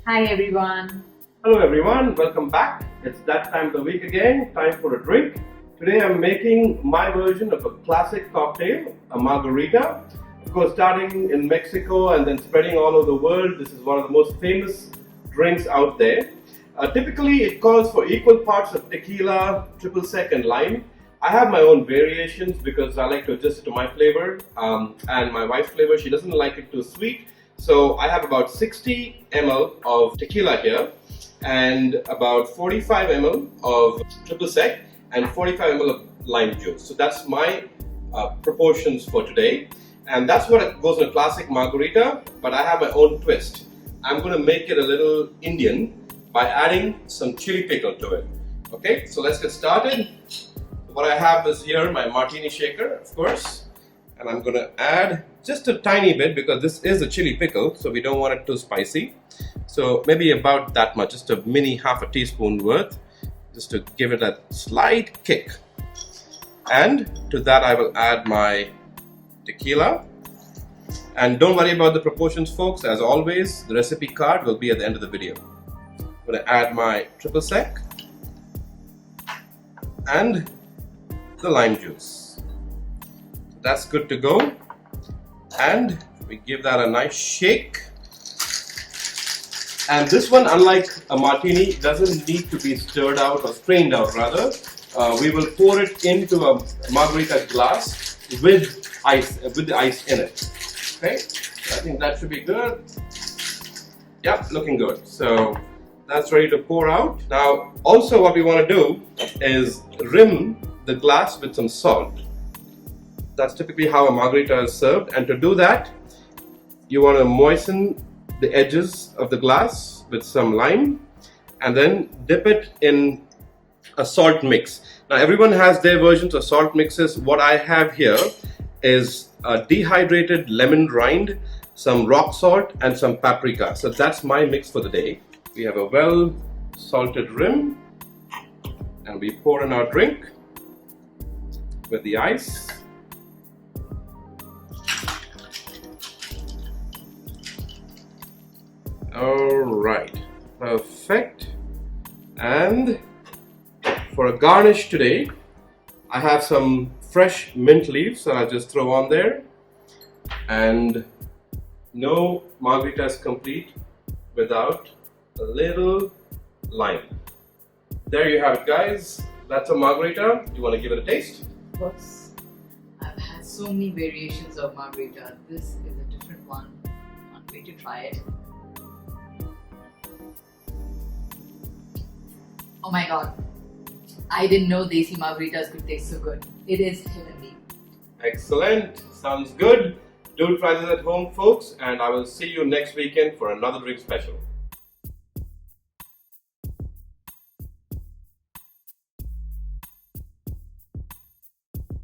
Hi everyone. Hello everyone, welcome back. It's that time of the week again, time for a drink. Today I'm making my version of a classic cocktail, a margarita. Of course, starting in Mexico and then spreading all over the world, this is one of the most famous drinks out there. Typically, it calls for equal parts of tequila, triple sec and lime. I have my own variations because I like to adjust it to my flavor and my wife's flavor. She doesn't like it too sweet. So I have about 60 ml of tequila here and about 45 ml of triple sec and 45 ml of lime juice. So that's my proportions for today. And that's what goes in a classic margarita, but I have my own twist. I'm going to make it a little Indian by adding some chili pickle to it. Okay, so let's get started. What I have is here my martini shaker, of course, and I'm going to add just a tiny bit because this is a chili pickle, so we don't want it too spicy. So maybe about that much, just a mini half a teaspoon worth, just to give it a slight kick. And to that I will add my tequila. And don't worry about the proportions, folks. As always, the recipe card will be at the end of the video. I'm going to add my triple sec and the lime juice. That's good to go. And we give that a nice shake. And this one, unlike a martini, doesn't need to be stirred out or strained out rather. We will pour it into a margarita glass with the ice in it. Okay, I think that should be good. Yep, looking good. So that's ready to pour out. Now, also what we want to do is rim the glass with some salt. That's typically how a margarita is served. And to do that, you want to moisten the edges of the glass with some lime and then dip it in a salt mix. Now, everyone has their versions of salt mixes. What I have here is a dehydrated lemon rind, some rock salt, and some paprika. So that's my mix for the day. We have a well salted rim, and we pour in our drink with the ice. All right, perfect. And for a garnish today, I have some fresh mint leaves that I'll just throw on there. And no margarita is complete without a little lime. There you have it, guys. That's a margarita. You want to give it a taste? Of course, I've had so many variations of margarita. This is a different one. Can't wait to try it. Oh my god, I didn't know Desi margaritas could taste so good. It is heavenly. Excellent. Sounds good. Do try this at home, folks, and I will see you next weekend for another drink special.